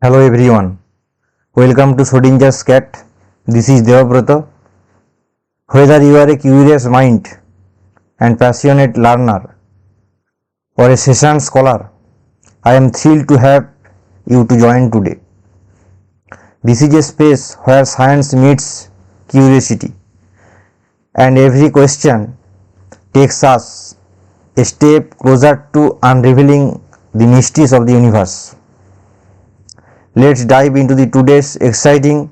Hello everyone, welcome to Schrödinger's cat. This is Devabrata. Whether you are a curious mind and passionate learner or a seasoned scholar, I am thrilled to have you to join today. This is a space where science meets curiosity and every question takes us a step closer to unraveling the mysteries of the universe. Let's dive into today's exciting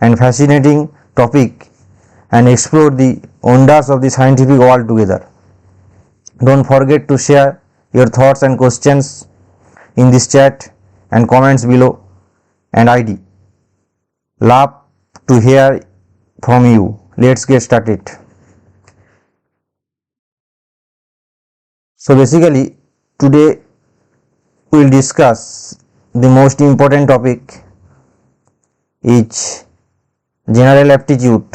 and fascinating topic and explore the wonders of the scientific world together. Don't forget to share your thoughts and questions in this chat and comments below, and ID. Love to hear from you. Let's get started. So basically today we will discuss the most important topic is General Aptitude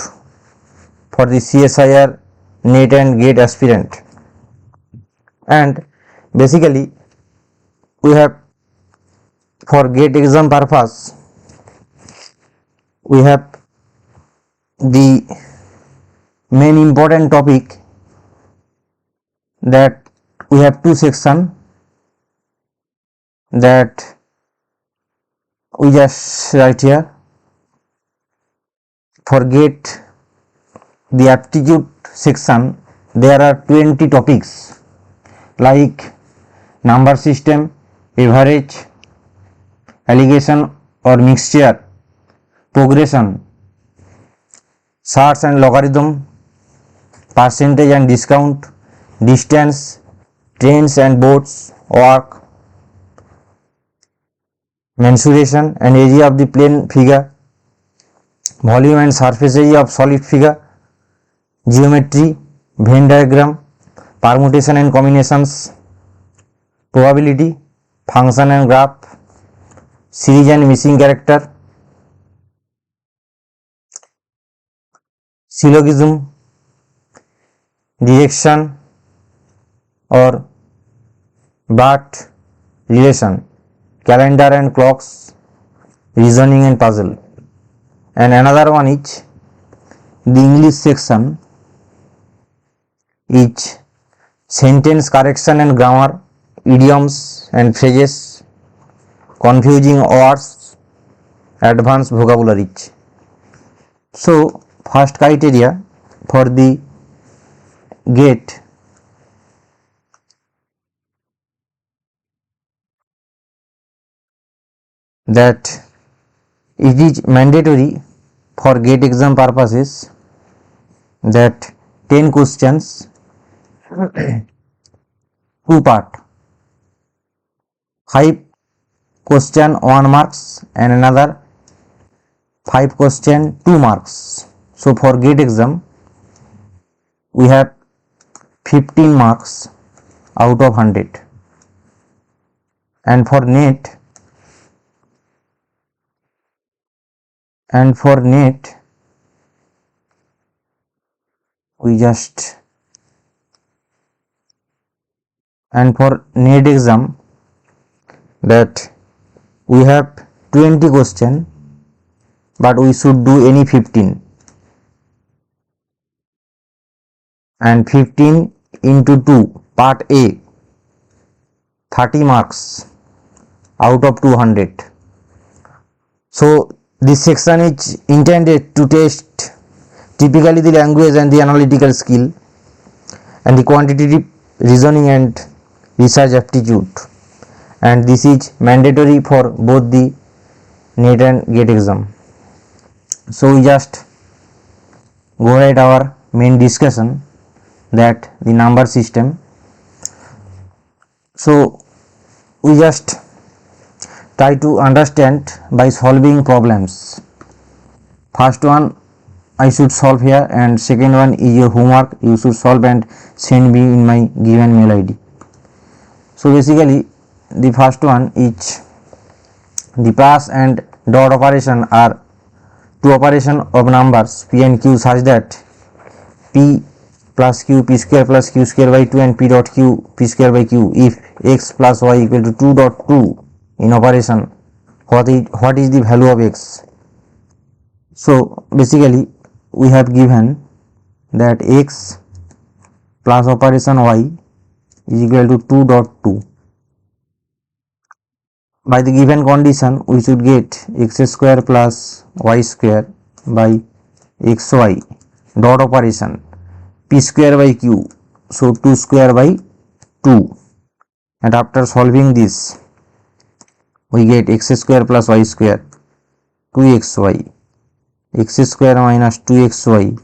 for the CSIR NET and GATE aspirant, and basically we have for GATE exam purpose we have the main important topic that we have two sections that we just write here. For GATE the aptitude section there are 20 topics like number system, average, alligation or mixture, progression, Surds and logarithm, percentage and discount, distance, trains and boats, work, mensuration and area of the plane figure, volume and surface area of solid figure, geometry, Venn diagram, permutation and combinations, probability, function and graph, series and missing character, syllogism, direction or BART relation, calendar and clocks, reasoning and puzzle. And another one is the English section is sentence correction and grammar, idioms and phrases, confusing words, advanced vocabulary. So first criteria for the GATE that it is mandatory for GATE exam purposes that 10 questions, 2 part, 5 question 1 marks and another 5 question 2 marks. So for GATE exam we have 15 marks out of 100, and for NET we just and for NET exam that we have 20 question but we should do any 15, and 15 into 2 part A 30 marks out of 200. So this section is intended to test typically the language and the analytical skill and the quantitative reasoning and research aptitude, and this is mandatory for both the NET and GATE exam. So we just go ahead our main discussion, that the number system. So we just try to understand by solving problems. First one I should solve here, and second one is your homework. You should solve and send me in my given mail ID. So basically the first one is the plus and dot operation are two operation of numbers p and q such that p plus q p square plus q square by 2 and p dot q p square by q if x plus y equal to 2 dot 2 in operation what is the value of x. So basically we have given that x plus operation y is equal to 2.2. By the given condition we should get x square plus y square by xy dot operation p square by q, so 2 square by 2, and after solving this we get x square plus y square 2xy, x square minus 2xy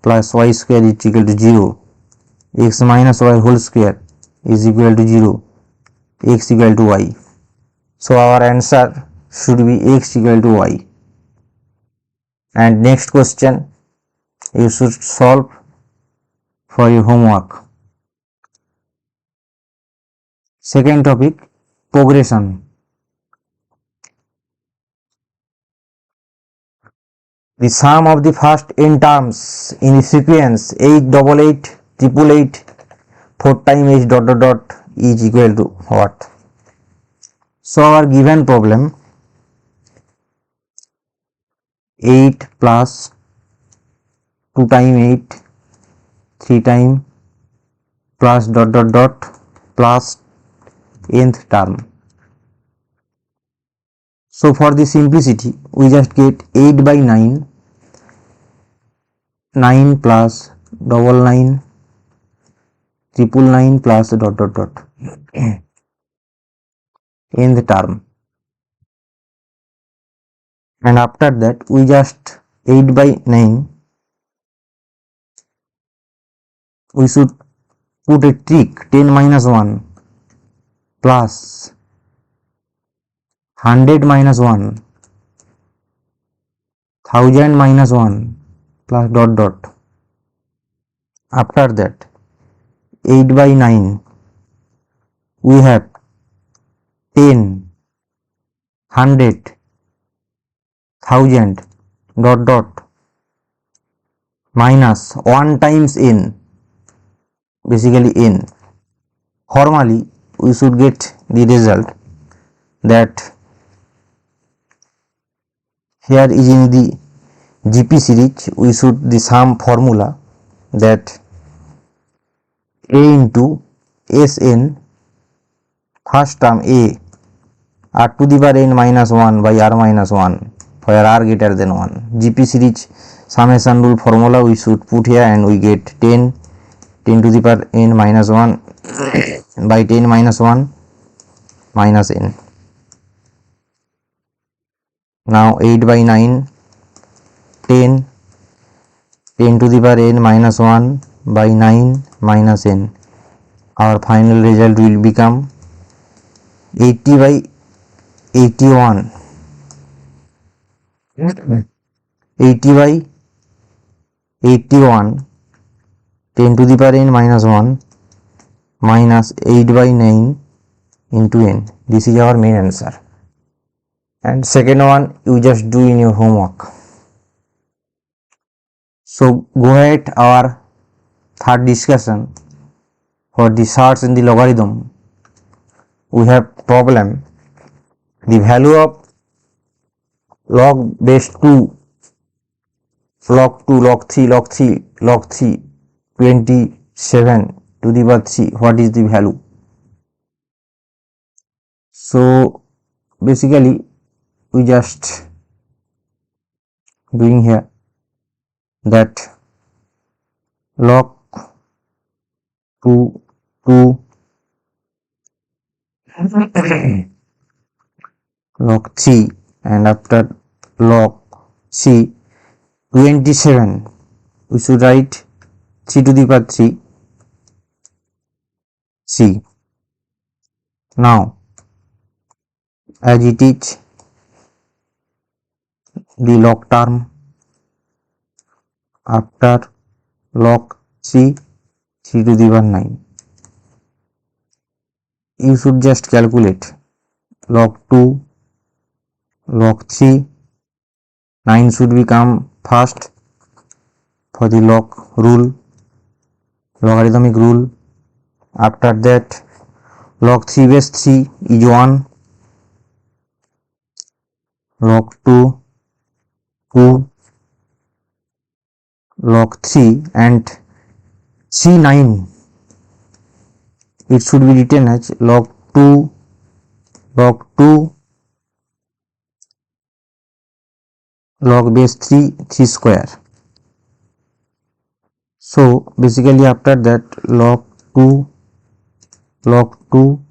plus y square is equal to 0, x minus y whole square is equal to 0, x equal to y. So our answer should be x equal to y. And next question you should solve for your homework. Second topic, progression. The sum of the first n terms in the sequence 888, 888, 4 times h dot dot dot is equal to what? So our given problem 8 plus 2 times 8, 3 times plus dot dot dot plus nth term. So for the simplicity we just get 8 by 9, 9 plus 99, 999 plus dot dot dot nth term, and after that we just 8 by 9 we should put a trick 10 minus 1 plus 100 minus 1, 1000 minus 1 plus dot dot. After that 8 by 9 we have 10, 100, 1000 dot dot minus 1 times n, basically n. Formally we should get the result that here is in the GP series we should the sum formula that a into Sn first term a r to the power n minus 1 by r minus 1 for r greater than 1. GP series summation rule formula we should put here and we get 10 to the power n minus 1 by 10 minus 1 minus n. Now 8 by 9, 10 to the power n minus 1 by 9 minus n. Our final result will become 80 by 81, 80 by 81, 10 to the power n minus 1 minus 8 by 9 into n. This is our main answer. And second one you just do in your homework. So go ahead our third discussion for the Surds in the logarithm. We have problem the value of log base 2, log 2, log 3, log 3, log 3, 27 to the power 3. What is the value? So basically we just doing here that log 2 log 3 and after log 3 27 we should write 3 to the power 3 c. Now as it is the log term after log 3 to the power 9, you should just calculate log 2, log 3, 9 should become first for the log rule, logarithmic rule. After that log 3 base 3 is 1, log 2, 2, log 3, and C9, it should be written as log 2, log 2, log base 3, 3 square. So basically after that log 2, log 2,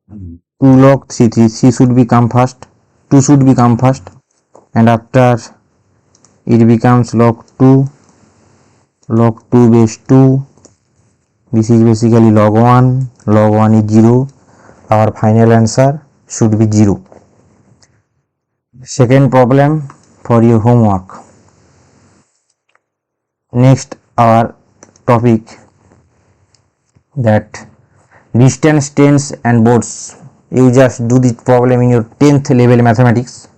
2 log 3, 3, 3 should become first, 2 should become first, and after it becomes log 2, log 2 base 2, this is basically log 1, log 1 is 0, our final answer should be 0. Second problem for your homework. Next our topic that distance, tens and boards. You just do this problem in your 10th level mathematics.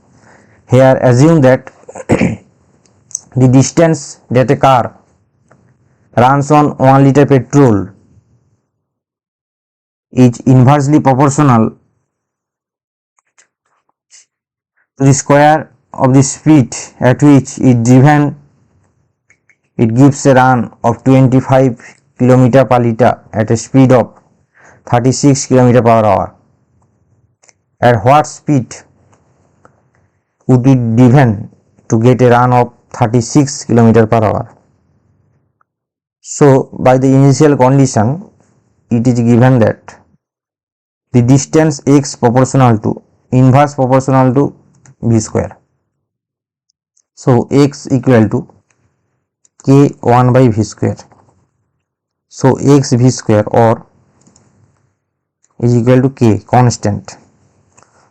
Here assume that the distance that a car runs on 1 liter petrol is inversely proportional to the square of the speed at which it driven. It gives a run of 25 km per liter at a speed of 36 km per hour. At what speed would it driven to get a run of 36 km per hour? So by the initial condition, it is given that the distance x proportional to inverse proportional to v square. So x equal to k1 by v square. So x v square or is equal to k constant.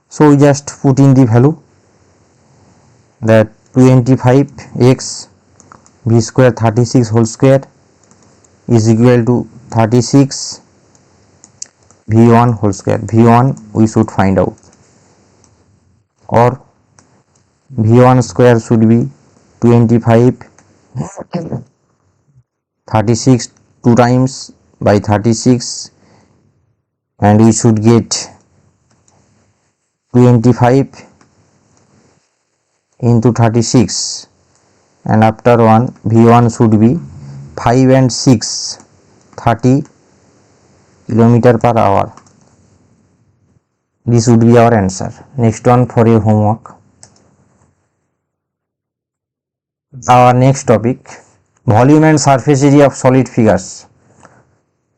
So we just put in the value that 25x v square 36 whole square is equal to 36 v1 whole square. v1 we should find out, or v1 square should be 25 36 2 times by 36, and we should get 25 into 36, and after one v1 should be 5 and 6 30 km per hour. This would be our answer. Next one for your homework. Our next topic, volume and surface area of solid figures.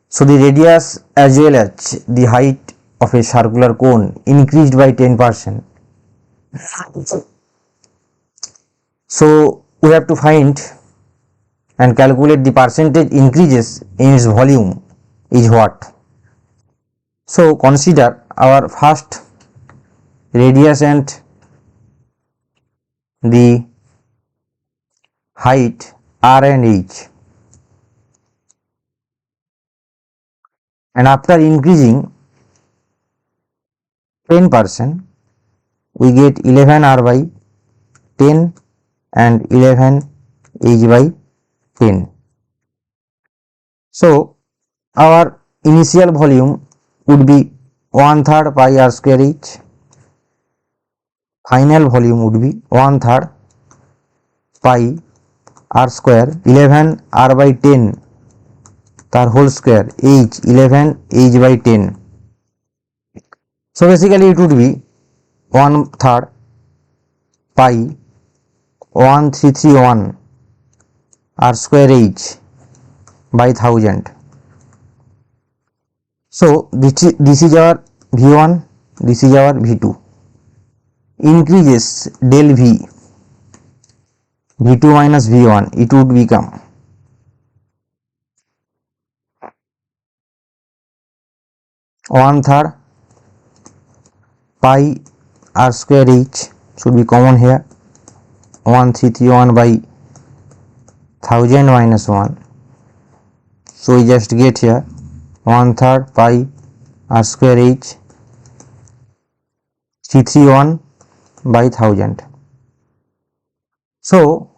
So the radius as well as the height of a circular cone increased by 10%. So we have to find and calculate the percentage increases in its volume is what. So consider our first radius and the height r and h, and after increasing 10% we get 11r by 10 and 11 h by 10. So our initial volume would be 1/3 pi r square h, final volume would be 1/3 pi r square 11 r by 10 tar whole square h 11 h by 10. So basically it would be 1/3 pi 1331 r square h by 1000. So this is our v1, this is our v2. Increases del v2 minus v1, it would become 1/3 pi r square h should be common here, 1331 by 1000 minus 1. So we just get here 1/3 pi r square h 331 by 1000. So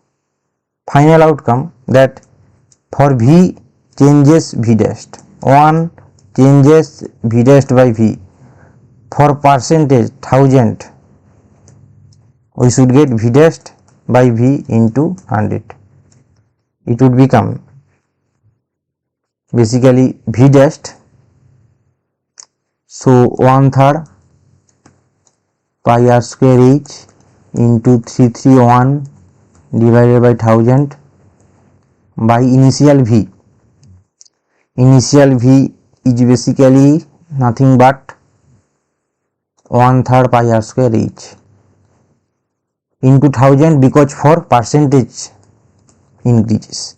final outcome that for v changes v dashed, 1 changes v dashed by v, for percentage 1000 we should get V dash by V into 100. It would become basically V dash, so 1/3 pi r square h into 331 divided by 1000 by initial V. Initial V is basically nothing but 1/3 pi r square h into 1000 because for percentage increases,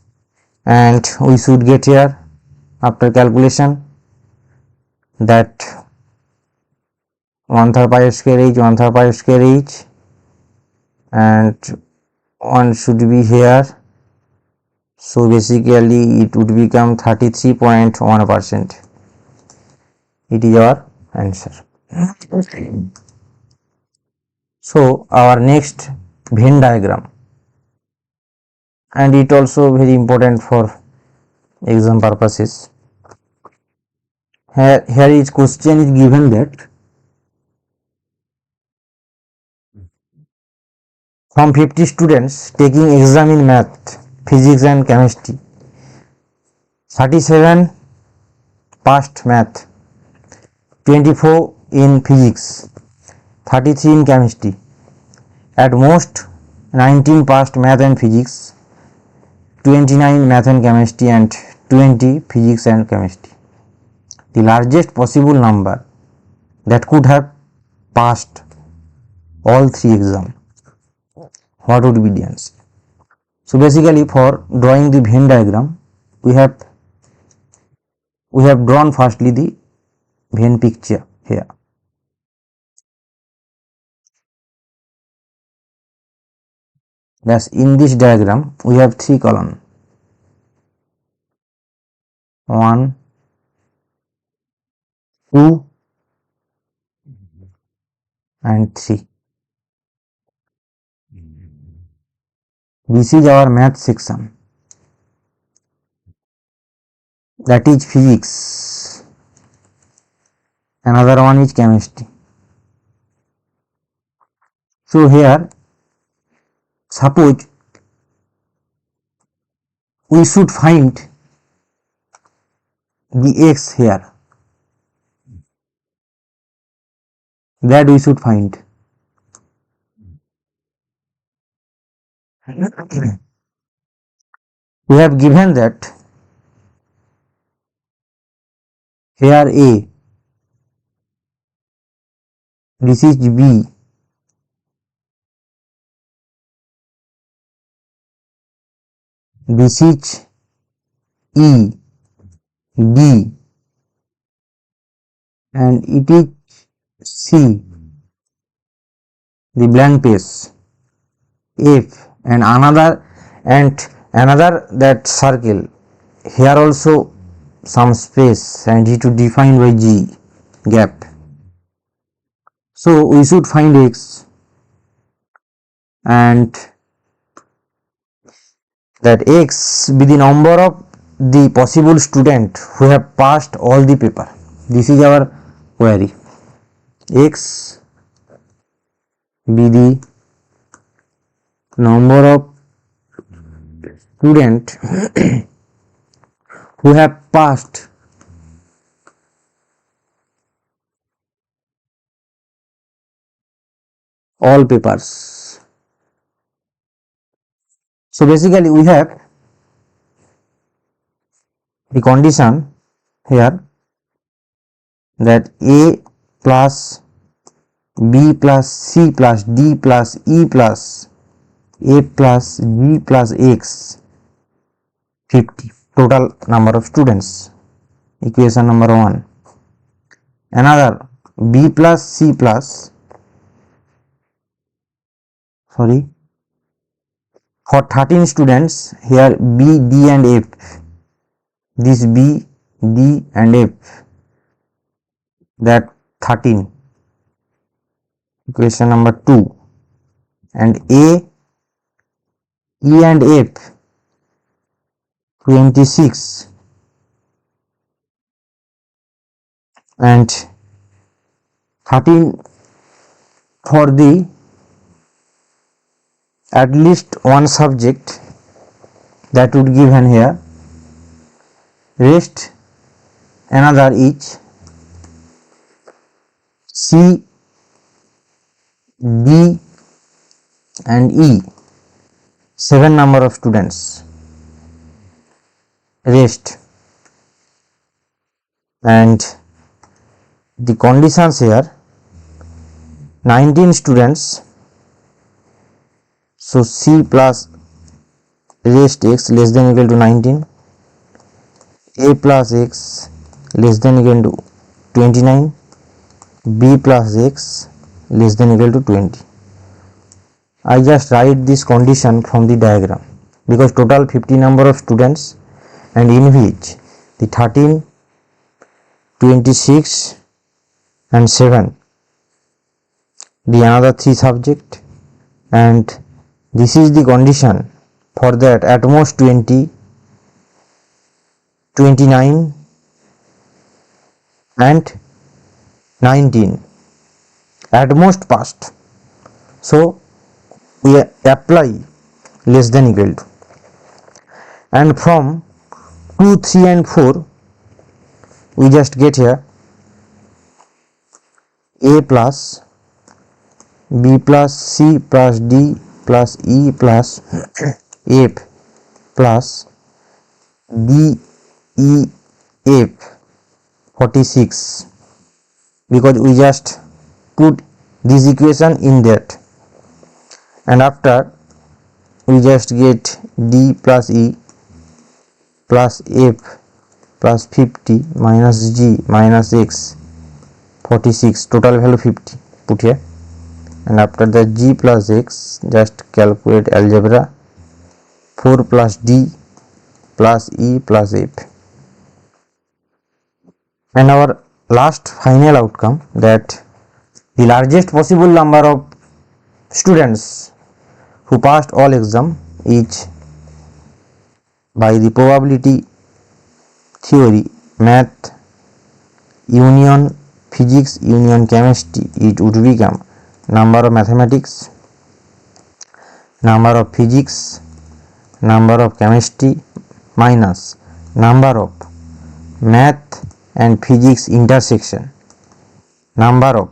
and we should get here after calculation that 1/3 pi r square h, 1/3 pi r square h, and 1 should be here, so basically it would become 33.1%. It is our answer. So our next Venn diagram, and it also very important for exam purposes. Here is question is given that from 50 students taking exam in math, physics and chemistry, 37 passed math, 24 in physics, 33 in chemistry. At most 19 passed math and physics, 29 math and chemistry, and 20 physics and chemistry. The largest possible number that could have passed all three exams, what would be the answer? So basically, for drawing the Venn diagram, we have drawn firstly the Venn picture here. Thus in this diagram we have three columns, 1, 2 and 3. This is our math section, that is physics, another one is chemistry. So here suppose we should find the x here, that we should find. We have given that here A, this is B, this is E, D, and it is C, the blank space, F, and another that circle here also some space, and it to define by G gap. So we should find x, and that x be the number of the possible student who have passed all the paper. This is our query. X be the number of student who have passed all papers. So basically we have the condition here that A plus B plus C plus D plus E plus A plus G plus X 50 total number of students, equation number 1. Another B plus C plus for 13 students, here B, D and F, this B, D and F, that 13, equation number 2, and A, E and F 26, and 13 for the at least one subject, that would given here, rest another each, C, D and E, 7 number of students rest, and the conditions here 19 students, so C plus rest x less than equal to 19, A plus x less than equal to 29, B plus x less than equal to 20. I just write this condition from the diagram because total 50 number of students, and in which the 13, 26 and 7 the another 3 subject, and this is the condition for that at most 20, 29 and 19 at most passed. So we apply less than equal to, and from 2, 3 and 4 we just get here A plus B plus C plus D plus E plus F plus D E F 46, because we just put this equation in that, and after we just get D plus E plus F plus 50 minus G minus X 46, total value 50 put here, and after that G plus X just calculate algebra 4 plus D plus E plus F, and our last final outcome that the largest possible number of students who passed all exam is by the probability theory, math union physics union chemistry, it would become number of mathematics, number of physics, number of chemistry minus number of math and physics intersection, number of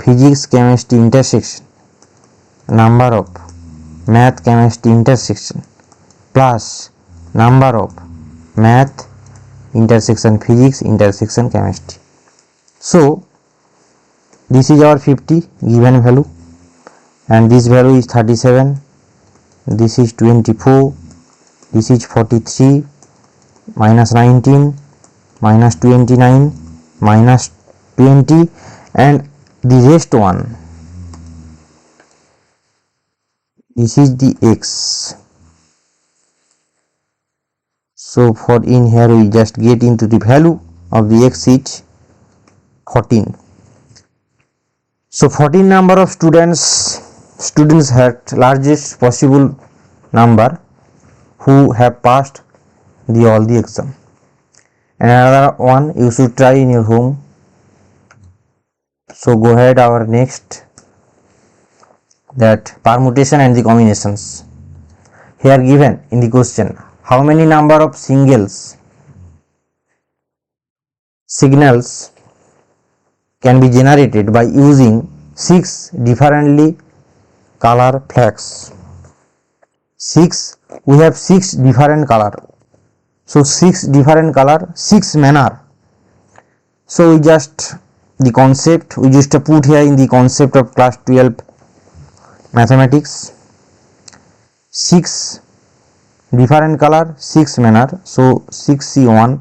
physics chemistry intersection, number of math chemistry intersection plus number of math intersection physics intersection chemistry. So this is our 50 given value, and this value is 37, this is 24, this is 43, minus 19, minus 29, minus 20, and the rest one, this is the x. So for in here we just get into the value of the x is 14. So 14 number of students had largest possible number who have passed all the exam. And another one you should try in your home. So go ahead, our next, that permutation and the combinations. Here given in the question, how many number of signals can be generated by using 6 differently color flags. We have 6 different color, so 6 different color, 6 manner. So we just the concept we just put here in the concept of class 12 mathematics, 6 different color, 6 manner. So 6C1,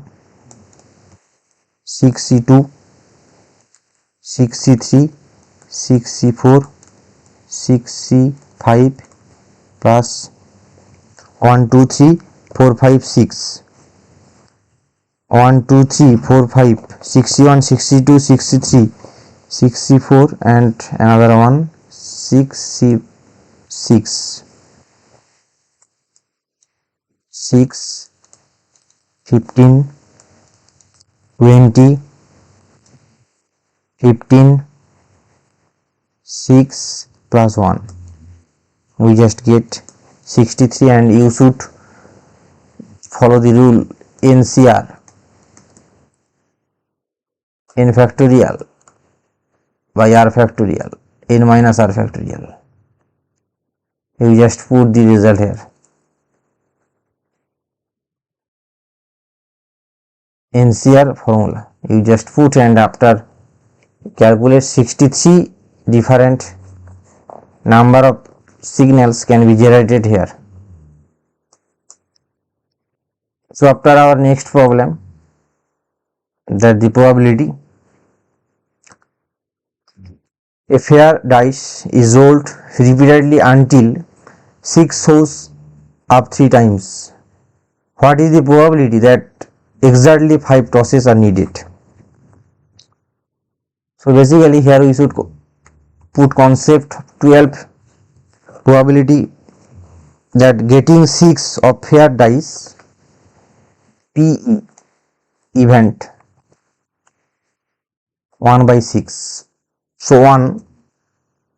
6C2, 6C3, 6C4, 6C5 plus 1, 2, 3, 4, 5, 6. 1, 2, 3, 4, 5, 61, 62, 63, 64, and another one 6C6, 6, 15, 20, 15, 6 plus 1. we just get 63, and you should follow the rule NCR, n factorial by r factorial, n minus r factorial. You just put the result here, NCR formula you just put, and after calculate 63 different number of signals can be generated here. So after our next problem, that the probability a fair dice is rolled repeatedly until 6 shows up 3 times. What is the probability that exactly 5 tosses are needed? So basically here we should put concept 12 probability that getting 6 of fair dice PE event 1 by 6. So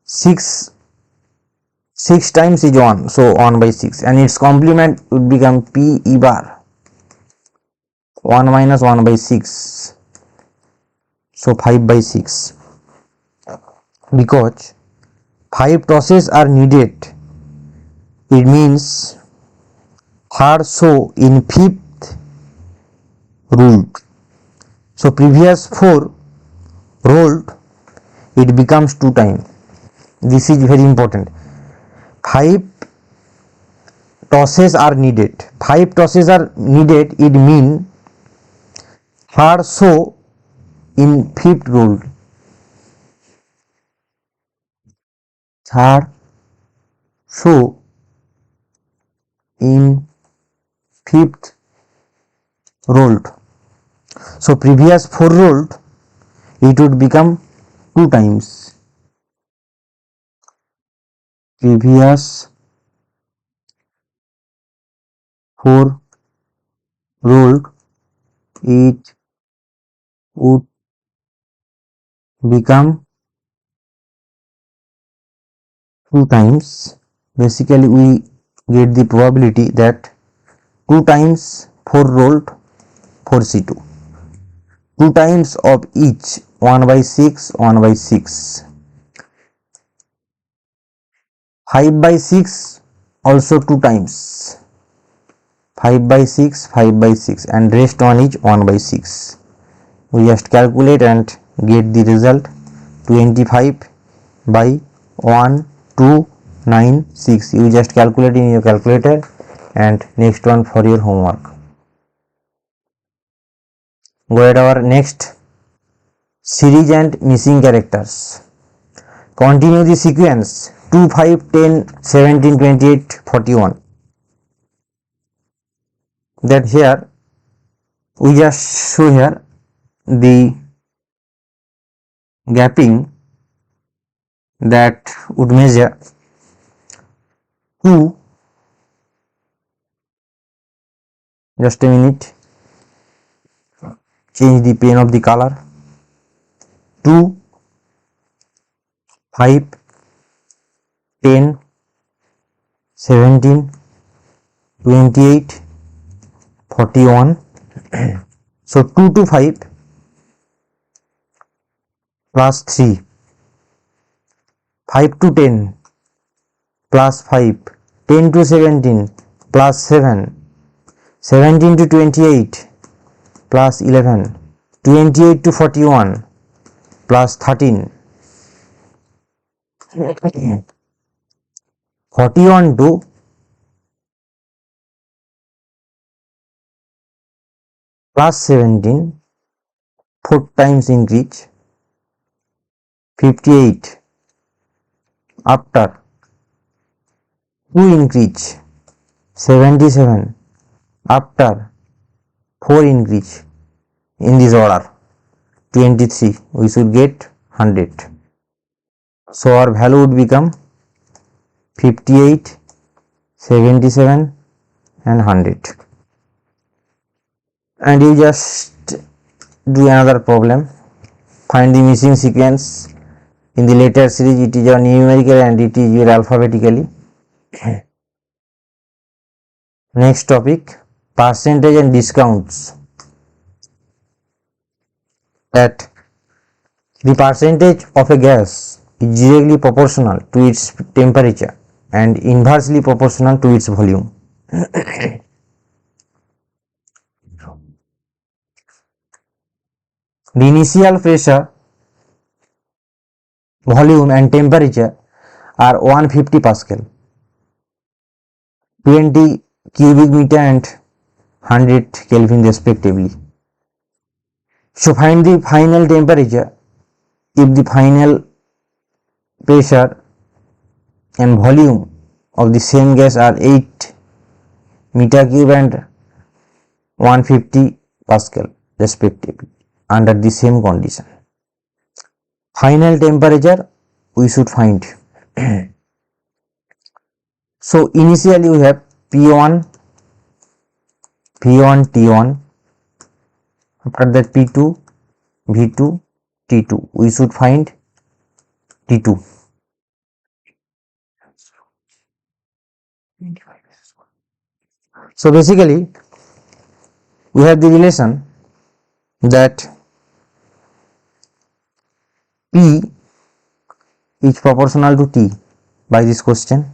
6 times is 1, so 1 by 6, and its complement would become PE bar 1 minus 1 by 6, so 5 by 6. Because 5 tosses are needed, it means third show in 5th ruled. So previous 4 rolled, it becomes 2 times. This is very important. 5 tosses are needed. 5 tosses are needed, it means third show in 5th rolled. Third show in 5th rolled. So previous 4 rolled, it would become 2 times. Previous 4 rolled, it would become 2 times. Basically we get the probability that 2 times 4 rolled 4C2. 2 times of each 1 by 6, 1 by 6. 5 by 6 also 2 times. 5 by 6, 5 by 6, and rest one is 1 by 6. We just calculate and get the result 25 by 1296. You just calculate in your calculator, and next one for your homework. Go ahead, our next series and missing characters. Continue the sequence 2, 5, 10, 17, 28, 41. That here we just show here the gapping that would measure 2, just a minute, change the pen of the color, 2, 5, 10, 17, 28, 41. So 2 to 5 plus 3, 5 to 10 plus 5, 10 to 17 plus 7, 17 to 28 plus 11, 28 to 41 plus 13, 41 to 17, 4 times increase, 58 after 2 increase, 77 after 4 increase, in this order 23, we should get 100. So our value would become 58, 77 and 100. And you just do another problem. Find the missing sequence in the later series. It is your numerical and it is your alphabetically. Next topic, percentage and discounts. That the percentage of a gas is directly proportional to its temperature and inversely proportional to its volume. The initial pressure, volume and temperature are 150 Pascal, 20 cubic meter and 100 Kelvin respectively. So find the final temperature if the final pressure and volume of the same gas are 8 meter cube and 150 Pascal respectively under the same condition. Final temperature we should find. So initially we have P1, V1, T1, after that P2, V2, T2. We should find T2. So basically we have the relation that P is proportional to T by this question,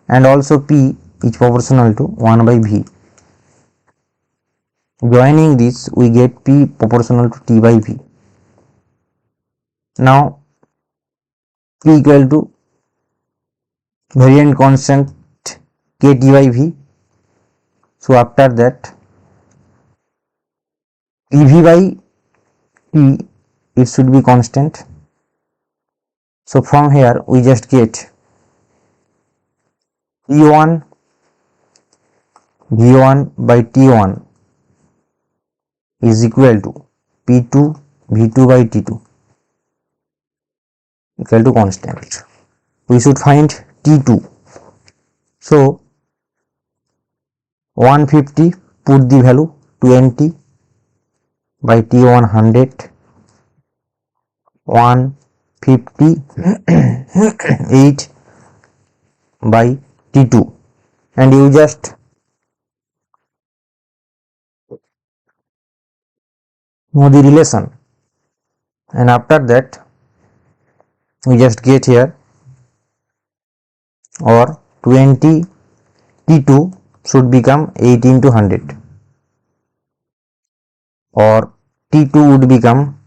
and also P is proportional to 1 by V. Joining this we get P proportional to T by V. Now P equal to variant constant KT by V. So after that PV by T, it should be constant. So from here we just get P1 V1 by T1 is equal to P2 V2 by T2 equal to constant. We should find T2. So 150, put the value 20 by T1 100, 150 8 by T2, and you just know the relation, and after that we just get here, or 20 T2 should become 8 into 100, or T2 would become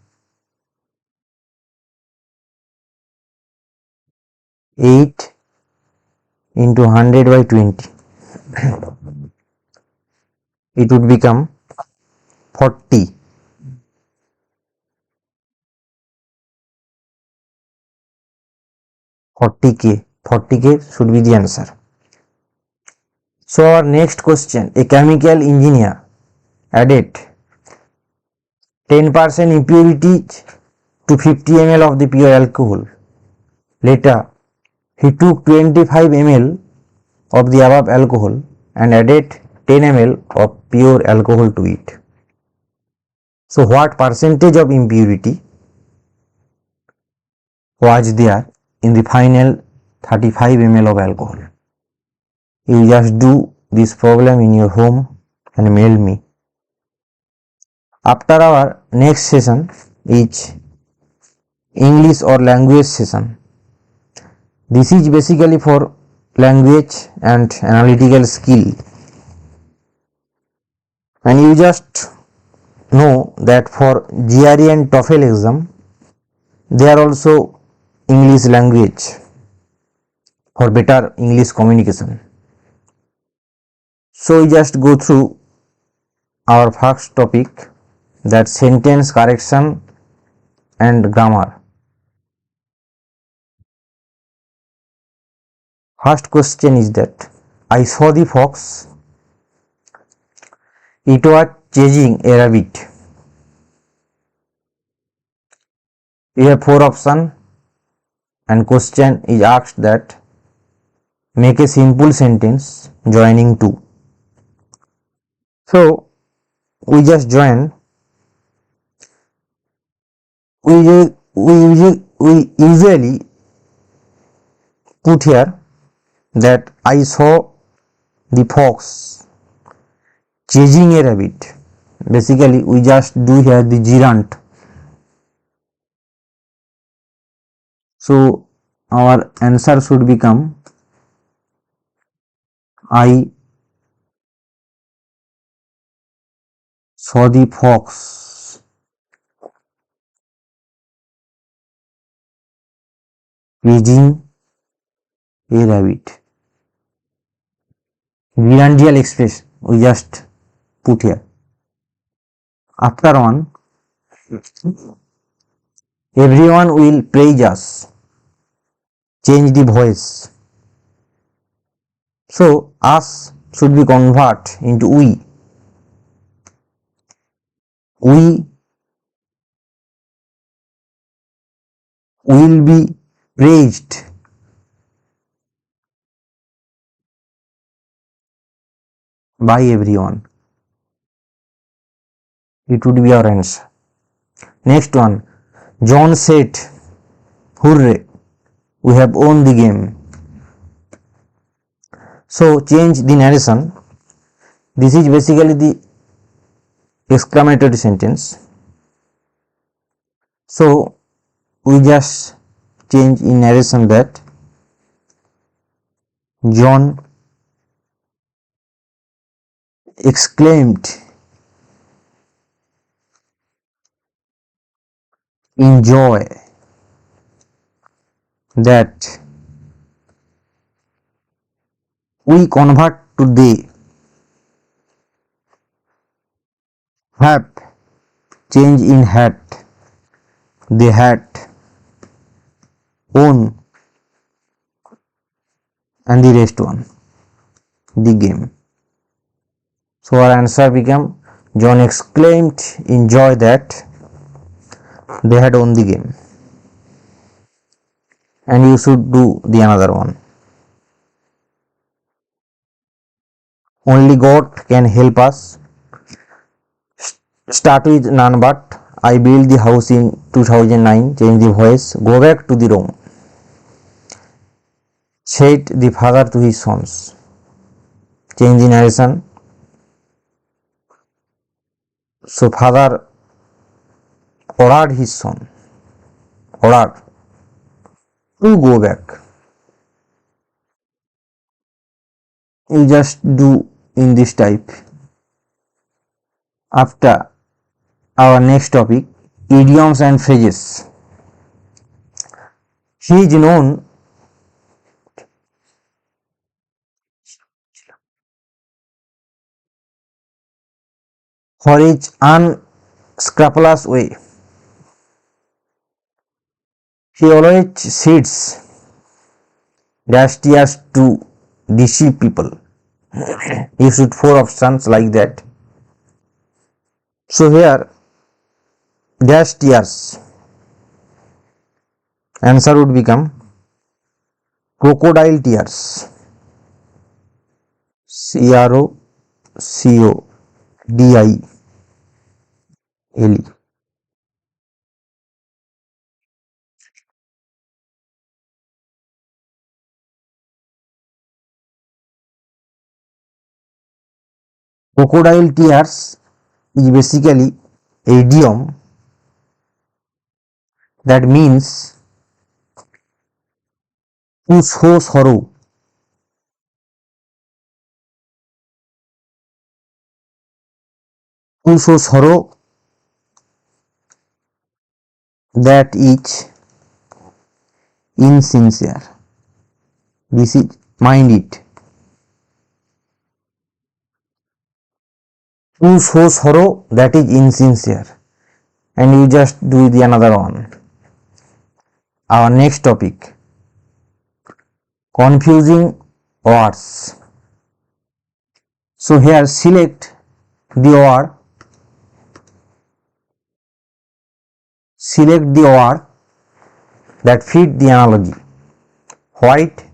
8 into 100 by 20. It would become 40. K 40K should be the answer. So our next question, a chemical engineer added 10% impurity to 50 ml of the pure alcohol. Later he took 25 ml of the above alcohol and added 10 ml of pure alcohol to it. So what percentage of impurity was there in the final 35 ml of alcohol? You just do this problem in your home and mail me. After our next session is English or language session. This is basically for language and analytical skill, and you just know that for GRE and TOEFL exam they are also English language for better English communication. So we just go through our first topic, that sentence correction and grammar. First question is that I saw the fox, it was chasing a rabbit. We have 4 options and question is asked that make a simple sentence joining 2. So we just join. We usually put here that I saw the fox chasing a rabbit. Basically we just do here the gerund. So our answer should become I saw the fox chasing a rabbit. Gerundial express we just put here. After one, everyone will praise us. Change the voice. So us should be convert into we. We will be praised by everyone. It would be our answer. Next one, John said, "Hooray, we have won the game." So change the narration. This is basically the exclamatory sentence. So we just change in narration that John exclaimed in joy that we convert to they have, change in had, they had won, and the rest one, the game. So our answer became John exclaimed in joy that they had won the game. And you should do the another one. Only God can help us. Start with none but. I built the house in 2009. Change the voice. Go back to the room. Said the father to his sons. Change the narration. So father ordered his son. Ordered to go back. You just do in this type. After our next topic, idioms and phrases. He is known for his unscrupulous way. He always sits dash tears to deceive people. You should 4 options like that. So here dash tears answer would become crocodile tears. CROCODILE. Crocodile tears is basically a idiom that means to show sorrow. To show sorrow that is insincere. This is mind it. To show sorrow that is insincere. And you just do the another one. Our next topic, confusing words. So here select the word that fit the analogy. White,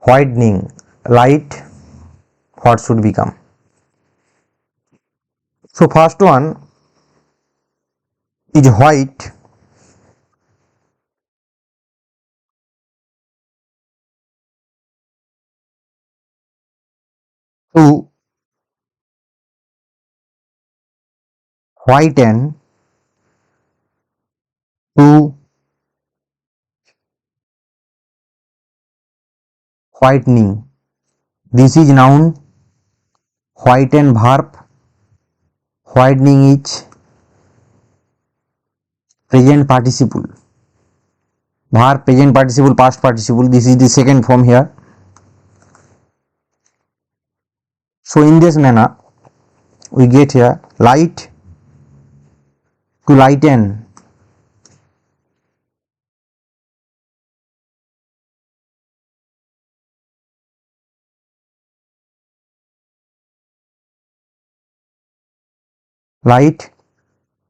whitening, light, what should become. So first one is white. to whiten, to whitening. This is noun, whiten verb, whitening is present participle. Verb present participle, past participle. This is the second form here. So in this manner we get here light, to lighten, light,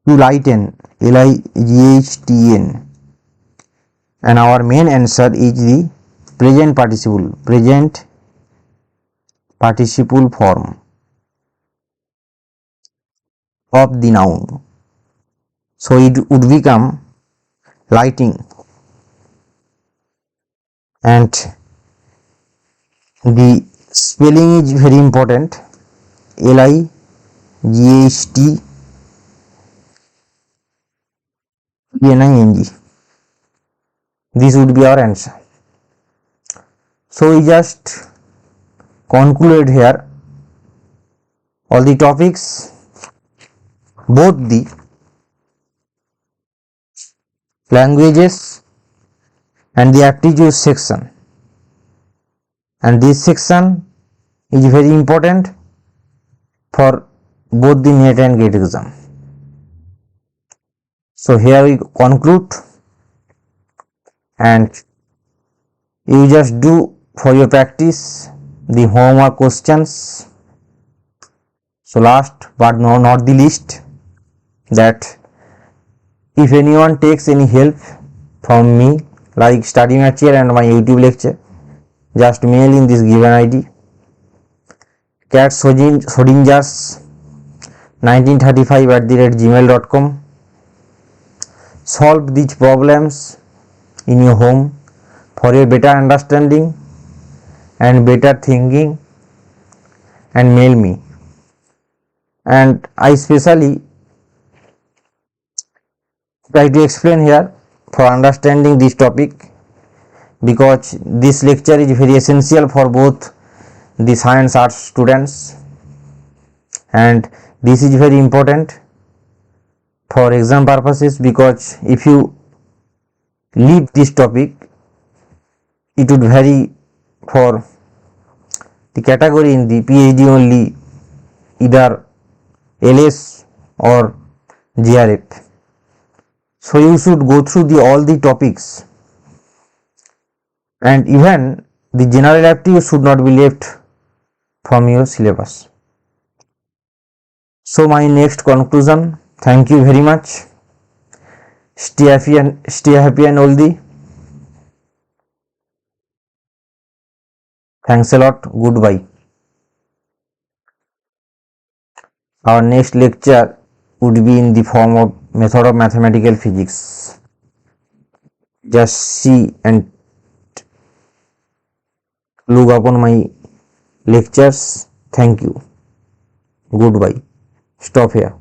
to lighten, lighten, and our main answer is the present participle form of the noun. So it would become lighting, and the spelling is very important, lighting. This would be our answer. So we just concluded here all the topics, both the languages and the aptitude section, and this section is very important for both the NET and GATE exam. So here we conclude, and you just do for your practice the homework questions. So last but not the least, that if anyone takes any help from me, like study material and my YouTube lecture, just mail in this given ID, cat Schrodinger's 1935@gmail.com. Solve these problems in your home for your better understanding and better thinking, and mail me. And I specially try to explain here for understanding this topic, because this lecture is very essential for both the science arts students, and this is very important for exam purposes, because if you leave this topic, it would vary for the category in the PhD only, either LS or GRF. So you should go through all the topics, and even the general aptitude should not be left from your syllabus. So my next conclusion, thank you very much. Stay happy and healthy. Thanks a lot. Goodbye. Our next lecture would be in the form of method of mathematical physics. Just see and look upon my lectures. Thank you. Goodbye. Stop here.